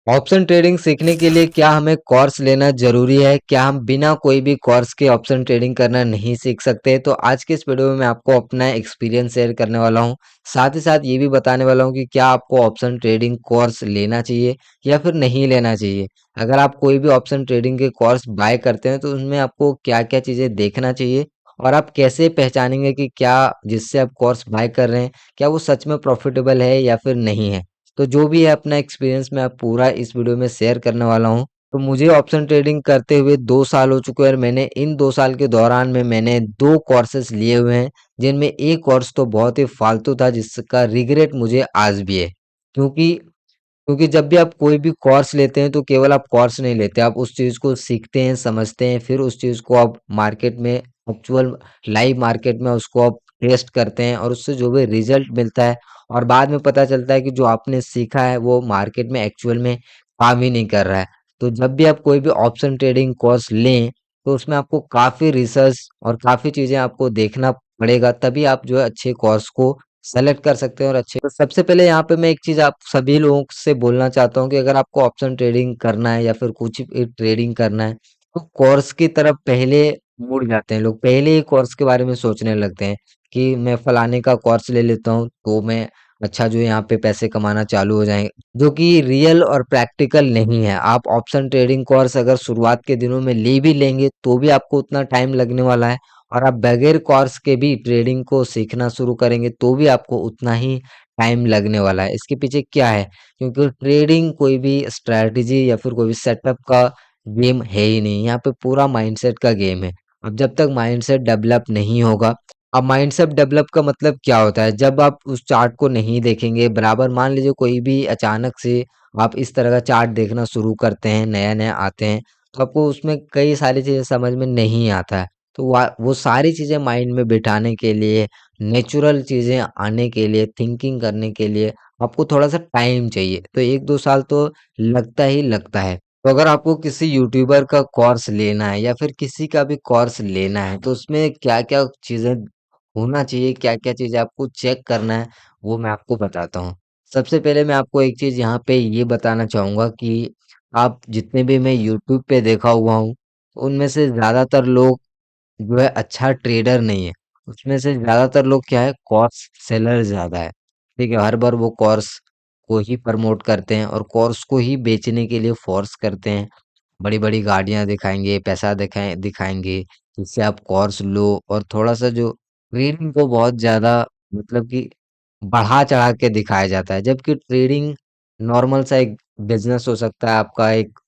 Option trading सीखने के लिए क्या हमें कोर्स लेना ज़रूरी है? क्या हम बिना कोई भी कोर्स के ऑप्शन ट्रेडिंग करना नहीं सीख सकते? तो आज के इस वीडियो में मैं आपको अपना एक्सपीरियंस शेयर करने वाला हूँ। साथ ही साथ ये भी बताने वाला हूँ कि क्या आपको ऑप्शन ट्रेडिंग कोर्स लेना चाहिए या फिर नहीं लेना चाहिए? अगर आप कोई भी ऑप्शन ट्रेडिंग के कोर्स बाय करते हैं तो उनमें आपको क्या-क्या चीज़ें देखना चाहिए? और आप कैसे पहचानेंगे कि क्या जिससे आप कोर्स बाय कर रहे हैं, क्या वो सच में प्रॉफ़िटेबल है या फिर नहीं है? तो जो भी है अपना एक्सपीरियंस मैं पूरा इस वीडियो में शेयर करने वाला हूँ। तो मुझे ऑप्शन ट्रेडिंग करते हुए 2 साल हो चुके हैं और मैंने इन 2 साल के दौरान में मैंने 2 कोर्सेज़ लिए हुए हैं, जिनमें एक कोर्स तो बहुत ही फालतू था जिसका रिग्रेट मुझे आज भी है। क्योंकि क्योंकि जब भी आप कोई भी कोर्स लेते हैं तो केवल आप कोर्स नहीं लेते, आप उस चीज़ को सीखते हैं, समझते हैं, फिर उस चीज़ को आप मार्केट में एक्चुअल लाइव मार्केट में उसको आप टेस्ट करते हैं और उससे जो भी रिज़ल्ट मिलता है और बाद में पता चलता है कि जो आपने सीखा है वो मार्केट में एक्चुअल में काम ही नहीं कर रहा है। तो जब भी आप कोई भी ऑप्शन ट्रेडिंग कोर्स लें, तो उसमें आपको काफ़ी रिसर्च और काफ़ी चीज़ें आपको देखना पड़ेगा, तभी आप जो है अच्छे कोर्स को सेलेक्ट कर सकते हैं और अच्छे तो सबसे पहले यहाँ पे मैं एक चीज़ आप सभी लोगों से बोलना चाहता हूँ कि अगर आपको ऑप्शन ट्रेडिंग करना है या फिर कुछ भी ट्रेडिंग करना है, तो कोर्स की तरफ पहले मुड़ जाते हैं लोग। पहले ही कोर्स के बारे में सोचने लगते हैं कि मैं फलाने का कोर्स ले लेता हूँ, तो मैं अच्छा जो है यहाँ पे पैसे कमाना चालू हो जाएँगे, जो कि रियल और प्रैक्टिकल नहीं है। आप ऑप्शन ट्रेडिंग कोर्स अगर शुरुआत के दिनों में ले भी लेंगे, तो भी आपको उतना टाइम लगने वाला है। और आप बगैर कोर्स के भी ट्रेडिंग को सीखना शुरू करेंगे तो भी आपको उतना ही टाइम लगने वाला है। इसके पीछे क्या है? क्योंकि ट्रेडिंग कोई भी स्ट्रैटेजी या फिर कोई भी सेटअप का गेम है ही नहीं। यहाँ पे पूरा माइंडसेट का गेम है। अब जब तक माइंडसेट डेवलप नहीं होगा, अब माइंडसेट डेवलप का मतलब क्या होता है? जब आप उस चार्ट को नहीं देखेंगे बराबर मान लीजिए कोई भी अचानक से आप इस तरह का चार्ट देखना शुरू करते हैं, नया-नया आते हैं, तो आपको उसमें कई सारी चीज़ें समझ में नहीं आता है। तो वो सारी चीज़ें माइंड में बिठाने के लिए, नेचुरल चीज़ें आने के लिए, थिंकिंग करने के लिए आपको थोड़ा-सा टाइम चाहिए। तो 1-2 साल तो लगता ही लगता है। तो अगर आपको किसी यूट्यूबर का कोर्स लेना है या फिर किसी का भी कोर्स लेना है, तो उसमें क्या-क्या चीज़ें होना चाहिए, क्या-क्या चीज़ें आपको चेक करना है, वो मैं आपको बताता हूँ। सबसे पहले मैं आपको एक चीज़ यहाँ पे ये बताना चाहूँगा कि आप जितने भी मैं यूट्यूब पे देखा हुआ हूँ, उनमें से ज़्यादातर लोग जो है अच्छा ट्रेडर नहीं है। उसमें से ज़्यादातर लोग क्या है कोर्स सेलर ज़्यादा है। ठीक है? हर बार वो कोर्स को ही प्रमोट करते हैं और कोर्स को ही बेचने के लिए फ़ोर्स करते हैं। बड़ी-बड़ी गाड़ियाँ दिखाएँगे, पैसा दिखाएँगे, जिससे आप कोर्स लो और थोड़ा-सा जो ट्रेडिंग को बहुत ज़्यादा मतलब कि बढ़ा-चढ़ा के दिखाया जाता है। जबकि ट्रेडिंग नॉर्मल सा एक बिज़नेस हो सकता है आपका एक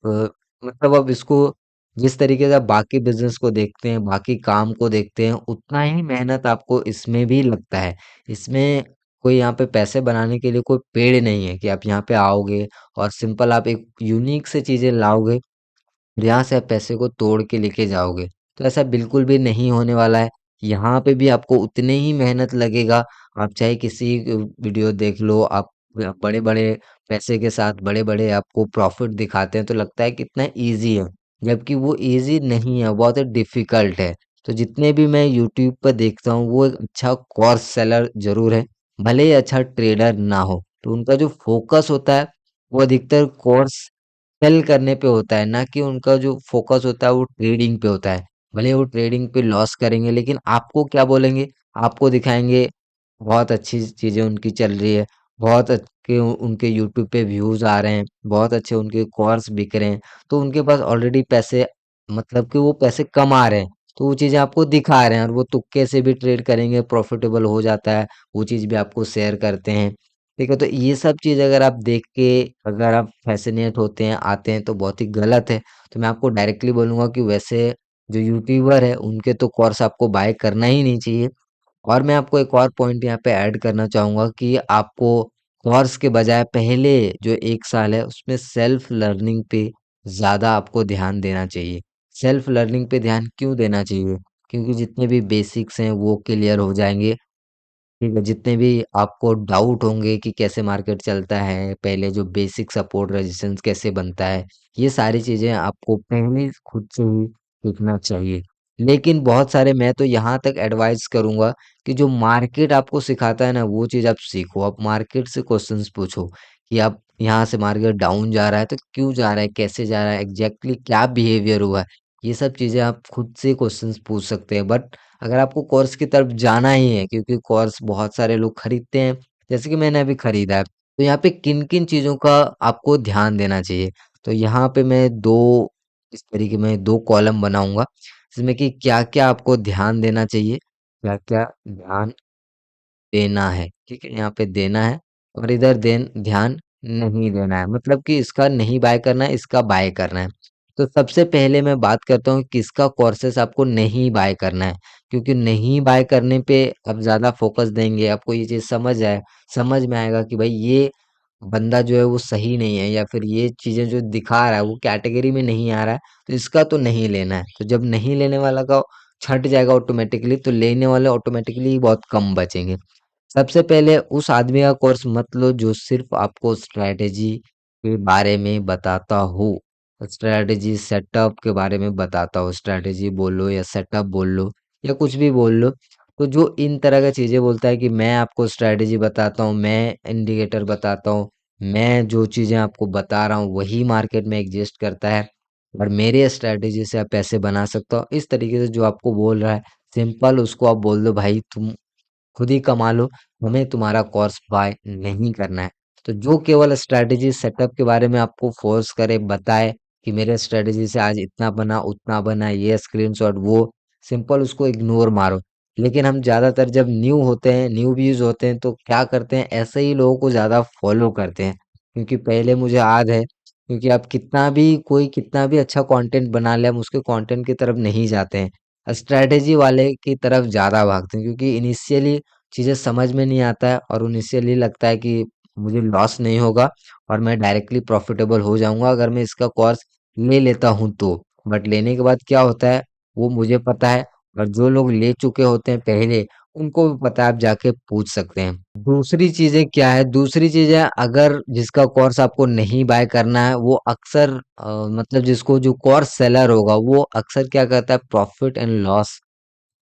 मतलब अब इसको जिस तरीके से आप बाकी बिज़नेस को देखते हैं, बाकी काम को देखते हैं, उतना ही मेहनत आपको इसमें भी लगता है। इसमें कोई यहाँ पे पैसे बनाने के लिए कोई पेड़ नहीं है कि आप यहाँ पे आओगे और सिंपल आप एक यूनिक से चीज़ें लाओगे यहाँ से आप पैसे को तोड़ के लेके जाओगे। तो ऐसा बिल्कुल भी नहीं होने वाला है। यहाँ पे भी आपको उतने ही मेहनत लगेगा। आप चाहे किसी वीडियो देख लो, आप बड़े-बड़े पैसे के साथ बड़े-बड़े आपको प्रॉफ़िट दिखाते हैं तो लगता है कितना ईज़ी है। जबकि वो ईज़ी नहीं है, बहुत ही डिफ़िकल्ट है। तो जितने भी मैं यूट्यूब पे देखता हूँ वो एक अच्छा कोर्स सेलर ज़रूर है, भले ही अच्छा ट्रेडर ना हो। तो उनका जो फ़ोकस होता है वो अधिकतर कोर्स सेल करने पे होता है, ना कि उनका जो फ़ोकस होता है वो ट्रेडिंग पे होता है। भले ही वो ट्रेडिंग पे लॉस करेंगे लेकिन आपको क्या बोलेंगे? आपको दिखाएँगे बहुत अच्छी चीज़ें उनकी चल रही है, बहुत अच्छे उनके यूट्यूब पे व्यूज़ आ रहे हैं, बहुत अच्छे उनके कोर्स बिक रहे हैं, तो उनके पास ऑलरेडी पैसे मतलब कि वो पैसे कमा रहे हैं, तो वो चीज़ें आपको दिखा रहे हैं और वो तुक्के से भी ट्रेड करेंगे, प्रॉफ़िटेबल हो जाता है, वो चीज़ भी आपको शेयर करते हैं। ठीक है, तो ये सब चीज़ अगर आप देख के अगर आप फ़ैसिनेट होते हैं, आते हैं तो बहुत ही गलत है। तो मैं आपको डायरेक्टली बोलूँगा कि वैसे जो यूट्यूबर है उनके तो कोर्स आपको बाय करना ही नहीं चाहिए। और मैं आपको एक और पॉइंट यहाँ पे ऐड करना चाहूँगा कि आपको कोर्स के बजाय पहले जो 1 साल है उसमें सेल्फ लर्निंग पे ज़्यादा आपको ध्यान देना चाहिए। सेल्फ लर्निंग पे ध्यान क्यों देना चाहिए? क्योंकि जितने भी बेसिक्स हैं वो क्लियर हो जाएँगे। ठीक है, जितने भी आपको डाउट होंगे कि कैसे मार्केट चलता है, पहले जो बेसिक सपोर्ट रेजिस्टेंस कैसे बनता है, ये सारी चीज़ें आपको पहले खुद से ही सीखना चाहिए। लेकिन बहुत सारे मैं तो यहाँ तक एडवाइस करूँगा कि जो मार्केट आपको सिखाता है ना, वो चीज़ आप सीखो। आप मार्केट से क्वेश्चंस पूछो कि आप यहाँ से मार्केट डाउन जा रहा है तो क्यों जा रहा है, कैसे जा रहा है, एग्जैक्टली क्या बिहेवियर हुआ है, ये सब चीज़ें आप खुद से क्वेश्चंस पूछ सकते हैं। बट अगर आपको कोर्स की तरफ जाना ही है, क्योंकि कोर्स बहुत सारे लोग खरीदते हैं, जैसे कि मैंने अभी खरीदा है, तो यहाँ पे किन किन चीज़ों का आपको ध्यान देना चाहिए। तो यहाँ पे मैं दो इस तरीके में दो कॉलम बनाऊंगा, जिसमें कि क्या क्या आपको ध्यान देना चाहिए, क्या क्या ध्यान देना है, ठीक है, यहाँ पे देना है, और इधर ध्यान नहीं देना है, मतलब कि इसका नहीं बाय करना है, इसका बाय करना है। तो सबसे पहले मैं बात करता हूँ किसका कोर्सेस आपको नहीं बाय करना है, क्योंकि नहीं बाय करने पे आप ज़्यादा फोकस देंगे, आपको ये चीज़ समझ में आएगा कि भाई ये बंदा जो है वो सही नहीं है, या फिर ये चीज़ें जो दिखा रहा है वो कैटेगरी में नहीं आ रहा है, तो इसका तो नहीं लेना है। तो जब नहीं लेने वाला का छँट जाएगा ऑटोमेटिकली, तो लेने वाले ऑटोमेटिकली बहुत कम बचेंगे। सबसे पहले उस आदमी का कोर्स मत लो जो सिर्फ आपको स्ट्रैटेजी के बारे में बताता हो, स्ट्रैटेजी सेटअप के बारे में बताता हो, स्ट्रैटेजी बोल लो या सेटअप बोल लो या कुछ भी बोल लो। तो जो इन तरह का चीज़ें बोलता है कि मैं आपको स्ट्रैटेजी बताता हूँ, मैं इंडिकेटर बताता हूँ, मैं जो चीज़ें आपको बता रहा हूँ वही मार्केट में एग्जिस्ट करता है, और मेरे स्ट्रैटेजी से आप पैसे बना सकते हो, इस तरीके से जो आपको बोल रहा है, सिंपल उसको आप बोल दो भाई तुम खुद ही कमा लो, हमें तुम्हारा कोर्स बाय नहीं करना है। तो जो केवल स्ट्रैटेजी सेटअप के बारे में आपको फोर्स करे, बताए कि मेरे स्ट्रैटेजी से आज इतना बना, उतना बना, ये स्क्रीनशॉट, वो सिंपल उसको इग्नोर मारो। लेकिन हम ज़्यादातर जब न्यू होते हैं, न्यू व्यूज होते हैं, तो क्या करते हैं, ऐसे ही लोगों को ज़्यादा फॉलो करते हैं। क्योंकि पहले मुझे याद है, क्योंकि आप कितना भी अच्छा कंटेंट बना ले, हम उसके कंटेंट की तरफ नहीं जाते हैं, स्ट्रैटेजी वाले की तरफ ज़्यादा भागते हैं, क्योंकि इनिशियली चीज़ें समझ में नहीं आता है, और इनिशियली लगता है कि मुझे लॉस नहीं होगा और मैं डायरेक्टली प्रॉफिटेबल हो जाऊंगा अगर मैं इसका कोर्स ले लेता हूँ तो। बट लेने के बाद क्या होता है वो मुझे पता है, और जो लोग ले चुके होते हैं पहले उनको भी पता है, आप जाके पूछ सकते हैं। दूसरी चीजें क्या है, दूसरी चीजें अगर जिसका कोर्स आपको नहीं बाय करना है वो अक्सर मतलब जिसको जो कोर्स सेलर होगा वो अक्सर क्या करता है, प्रॉफिट एंड लॉस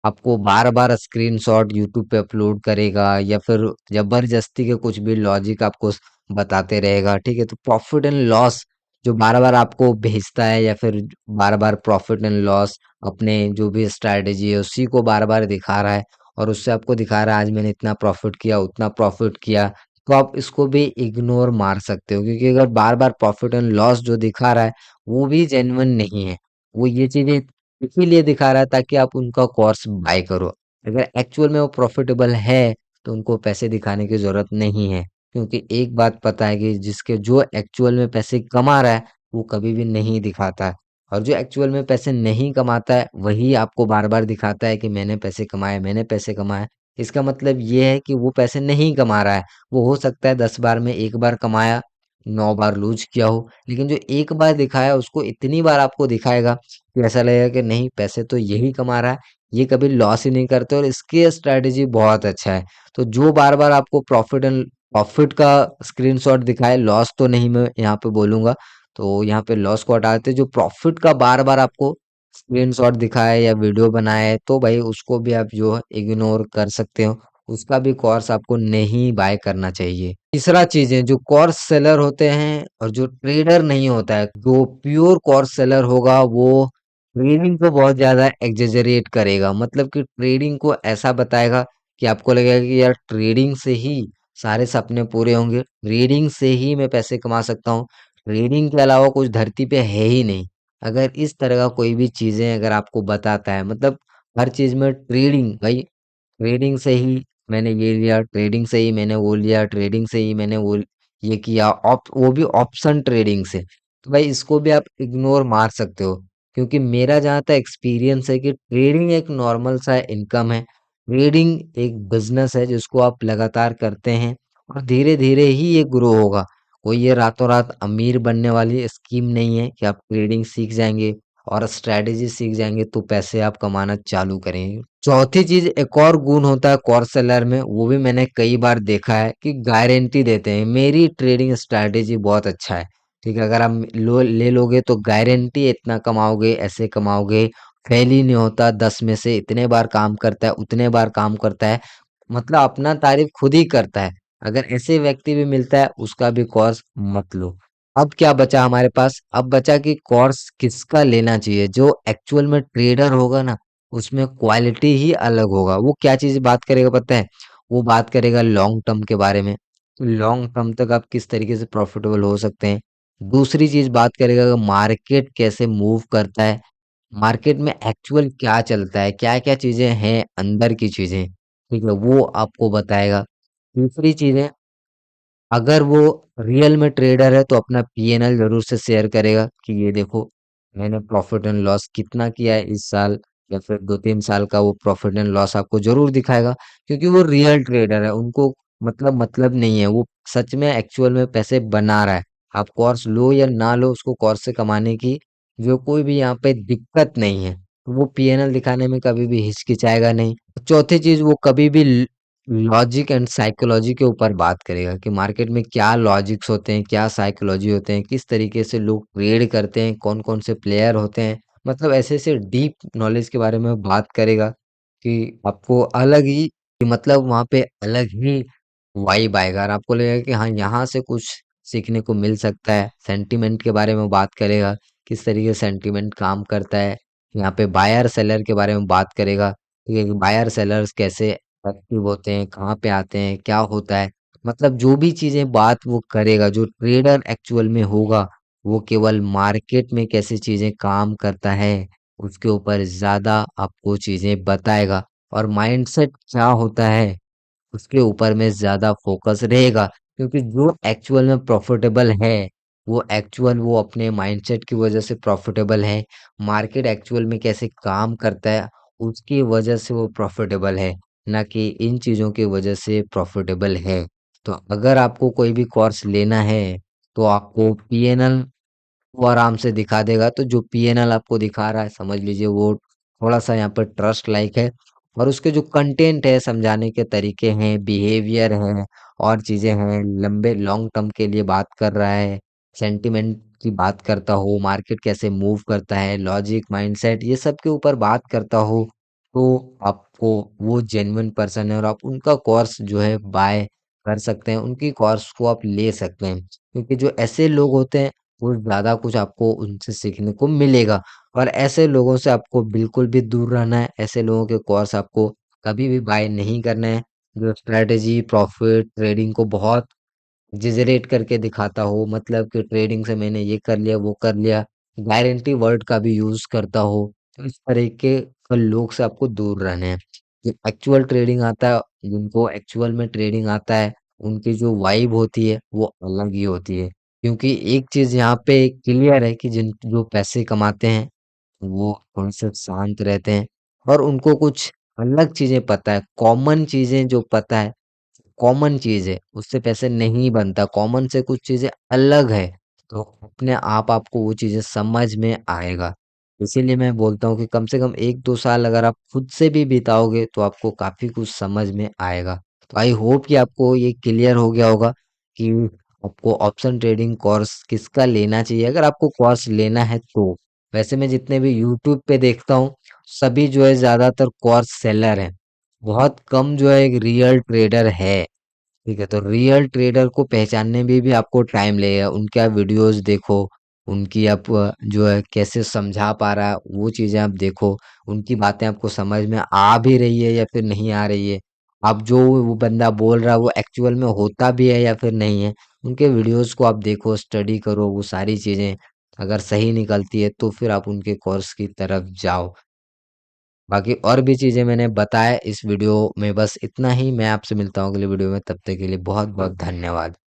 आपको बार बार स्क्रीनशॉट यूट्यूब पे अपलोड करेगा, या फिर जबरदस्ती के कुछ भी लॉजिक आपको बताते रहेगा, ठीक है। तो प्रॉफिट एंड लॉस जो बार बार आपको भेजता है, या फिर बार बार प्रॉफिट एंड लॉस अपने जो भी स्ट्रैटेजी है उसी को बार बार दिखा रहा है, और उससे आपको दिखा रहा है आज मैंने इतना प्रॉफिट किया, उतना प्रॉफिट किया, तो आप इसको भी इग्नोर मार सकते हो, क्योंकि अगर बार बार प्रॉफिट एंड लॉस जो दिखा रहा है वो भी जेन्युइन नहीं है, वो ये चीजें इसीलिए दिखा रहा है ताकि आप उनका कोर्स बाय करो। अगर एक्चुअल में वो प्रॉफिटेबल है तो उनको पैसे दिखाने की जरूरत नहीं है, क्योंकि एक बात पता है कि जिसके जो एक्चुअल में पैसे कमा रहा है वो कभी भी नहीं दिखाता है, और जो एक्चुअल में पैसे नहीं कमाता है वही आपको बार बार दिखाता है कि मैंने पैसे कमाए, मैंने पैसे कमाए। इसका मतलब ये है कि वो पैसे नहीं कमा रहा है, वो हो सकता है 10 बार में एक बार कमाया, 9 बार लूज किया हो, लेकिन जो एक बार दिखाया उसको इतनी बार आपको दिखाएगा कि ऐसा लगेगा कि नहीं पैसे तो यही कमा रहा है, ये कभी लॉस ही नहीं करते, और इसकी स्ट्रैटेजी बहुत अच्छा है। तो जो बार बार आपको प्रॉफिट का स्क्रीनशॉट दिखाए, लॉस तो नहीं मैं यहाँ पे बोलूंगा, तो यहाँ पे लॉस को हटा देते, जो प्रॉफिट का बार बार आपको स्क्रीनशॉट दिखाए या वीडियो बनाए, तो भाई उसको भी आप जो है इग्नोर कर सकते हो, उसका भी कोर्स आपको नहीं बाय करना चाहिए। तीसरा चीज है, जो कोर्स सेलर होते हैं और जो ट्रेडर नहीं होता है, जो प्योर कोर्स सेलर होगा वो ट्रेडिंग को बहुत ज्यादा एग्जेजरेट करेगा, मतलब कि ट्रेडिंग को ऐसा बताएगा कि आपको लगेगा कि यार ट्रेडिंग से ही सारे सपने पूरे होंगे, ट्रेडिंग से ही मैं पैसे कमा सकता हूँ, ट्रेडिंग के अलावा कुछ धरती पे है ही नहीं। अगर इस तरह का कोई भी चीजें अगर आपको बताता है, मतलब हर चीज में ट्रेडिंग, भाई ट्रेडिंग से ही मैंने ये लिया, ट्रेडिंग से ही मैंने वो लिया, ट्रेडिंग से ही मैंने वो ये किया, वो भी ऑप्शन ट्रेडिंग से, तो भाई इसको भी आप इग्नोर मार सकते हो, क्योंकि मेरा जहाँ तक एक्सपीरियंस है कि ट्रेडिंग एक नॉर्मल सा इनकम है, ट्रेडिंग एक बिजनेस है जिसको आप लगातार करते हैं और धीरे धीरे ही ये ग्रो होगा। कोई ये रातों रात अमीर बनने वाली स्कीम नहीं है कि आप ट्रेडिंग सीख जाएंगे और स्ट्रेटेजी सीख जाएंगे तो पैसे आप कमाना चालू करेंगे। चौथी चीज, एक और गुण होता है कोर्स सेलर में, वो भी मैंने कई बार देखा है कि गारंटी देते हैं, मेरी ट्रेडिंग स्ट्रेटेजी बहुत अच्छा है, ठीक है, अगर आप ले लोगे तो गारंटी इतना कमाओगे, ऐसे कमाओगे, फेल ही नहीं होता, 10 में से इतने बार काम करता है, उतने बार काम करता है, मतलब अपना तारीफ खुद ही करता है। अगर ऐसे व्यक्ति भी मिलता है उसका भी कोर्स मत लो। अब क्या बचा हमारे पास? अब बचा कि कोर्स किसका लेना चाहिए। जो एक्चुअल में ट्रेडर होगा ना, उसमें क्वालिटी ही अलग होगा। वो क्या चीज बात करेगा पता है? वो बात करेगा लॉन्ग टर्म के बारे में, लॉन्ग टर्म तक आप किस तरीके से प्रॉफिटेबल हो सकते हैं। दूसरी चीज बात करेगा कि मार्केट कैसे मूव करता है, मार्केट में एक्चुअल क्या चलता है, क्या क्या चीजें हैं अंदर की चीजें, ठीक है, वो आपको बताएगा। तीसरी चीजें, अगर वो रियल में ट्रेडर है तो अपना पीएनएल जरूर से शेयर करेगा कि ये देखो मैंने प्रॉफिट एंड लॉस कितना किया है इस साल, या फिर 2-3 साल का वो प्रॉफिट एंड लॉस आपको जरूर दिखाएगा। क्योंकि वो रियल ट्रेडर है, उनको मतलब नहीं है, वो सच में एक्चुअल में पैसे बना रहा है। आप कोर्स लो या ना लो, उसको कोर्स से कमाने की जो कोई भी यहाँ पे दिक्कत नहीं है, तो वो पीएनएल दिखाने में कभी भी हिचकिचाएगा नहीं। चौथी चीज, वो कभी भी लॉजिक एंड साइकोलॉजी के ऊपर बात करेगा कि मार्केट में क्या लॉजिक्स होते हैं, क्या साइकोलॉजी होते हैं, किस तरीके से लोग ट्रेड करते हैं, कौन कौन से प्लेयर होते हैं। मतलब ऐसे ऐसे डीप नॉलेज के बारे में बात करेगा कि आपको अलग ही, कि मतलब वहाँ पे अलग ही वाइब आएगा और आपको लगेगा कि हाँ, यहाँ से कुछ सीखने को मिल सकता है। सेंटिमेंट के बारे में बात करेगा, किस तरीके से सेंटिमेंट काम करता है। यहाँ पे बायर सेलर के बारे में बात करेगा, ठीक है, कि बायर सेलर्स कैसे एक्टिव होते हैं, कहाँ पे आते हैं, क्या होता है। मतलब जो भी चीजें बात वो करेगा, जो ट्रेडर एक्चुअल में होगा, वो केवल मार्केट में कैसे चीजें काम करता है उसके ऊपर ज्यादा आपको चीजें बताएगा। और माइंडसेट क्या होता है उसके ऊपर में ज्यादा फोकस रहेगा। क्योंकि जो एक्चुअल में प्रॉफिटेबल है, वो अपने माइंडसेट की वजह से प्रॉफिटेबल है। मार्केट एक्चुअल में कैसे काम करता है उसकी वजह से वो प्रॉफिटेबल है, ना कि इन चीजों की वजह से प्रॉफिटेबल है। तो अगर आपको कोई भी कोर्स लेना है तो आपको पीएनएल वो आराम से दिखा देगा। तो जो पीएनएल आपको दिखा रहा है, समझ लीजिए वो थोड़ा सा यहाँ पर ट्रस्ट लाइक है। और उसके जो कंटेंट है, समझाने के तरीके हैं, बिहेवियर हैं, और चीजें हैं, लंबे लॉन्ग टर्म के लिए बात कर रहा है, सेंटिमेंट की बात करता हो, मार्केट कैसे मूव करता है, लॉजिक, माइंडसेट, ये सब के ऊपर बात करता हो, तो आपको वो जेन्युइन पर्सन है और आप उनका कोर्स जो है बाय कर सकते हैं, उनकी कोर्स को आप ले सकते हैं। क्योंकि जो ऐसे लोग होते हैं वो ज़्यादा कुछ आपको उनसे सीखने को मिलेगा। और ऐसे लोगों से आपको बिल्कुल भी दूर रहना है। ऐसे लोगों के कोर्स आपको कभी भी बाय नहीं करना है, जो स्ट्रेटेजी, प्रॉफिट, ट्रेडिंग को बहुत जिजरेट करके दिखाता हो, मतलब कि ट्रेडिंग से मैंने ये कर लिया, वो कर लिया, गारंटी वर्ड का भी यूज करता हो। तो इस तरीके के लोग से आपको दूर रहना है। जो एक्चुअल ट्रेडिंग आता है, जिनको एक्चुअल में ट्रेडिंग आता है, उनकी जो वाइब होती है वो अलग ही होती है। क्योंकि एक चीज यहाँ पे क्लियर है कि जिन जो पैसे कमाते हैं वो थोड़े से शांत रहते हैं और उनको कुछ अलग चीजें पता है, कॉमन चीजें जो पता है, कॉमन चीज है उससे पैसे नहीं बनता, कॉमन से कुछ चीजें अलग है। तो अपने आप आपको वो चीजें समझ में आएगा। इसीलिए मैं बोलता हूँ कि कम से कम 1-2 साल अगर आप खुद से भी बिताओगे तो आपको काफी कुछ समझ में आएगा। तो आई होप कि आपको ये क्लियर हो गया होगा कि आपको ऑप्शन ट्रेडिंग कोर्स किसका लेना चाहिए, अगर आपको कोर्स लेना है तो। वैसे मैं जितने भी यूट्यूब पे देखता हूँ, सभी जो है ज्यादातर कोर्स सेलर हैं, बहुत कम जो है एक रियल ट्रेडर है। ठीक है, तो रियल ट्रेडर को पहचानने में भी आपको टाइम लगेगा। उनके आप वीडियोस देखो, उनकी आप जो है कैसे समझा पा रहा है वो चीजें आप देखो, उनकी बातें आपको समझ में आ भी रही है या फिर नहीं आ रही है, आप जो वो बंदा बोल रहा है वो एक्चुअल में होता भी है या फिर नहीं है। उनके वीडियोस को आप देखो, स्टडी करो, वो सारी चीजें अगर सही निकलती है तो फिर आप उनके कोर्स की तरफ जाओ। बाकी और भी चीजें मैंने बताया इस वीडियो में, बस इतना ही। मैं आपसे मिलता हूँ अगले वीडियो में, तब तक के लिए बहुत बहुत धन्यवाद।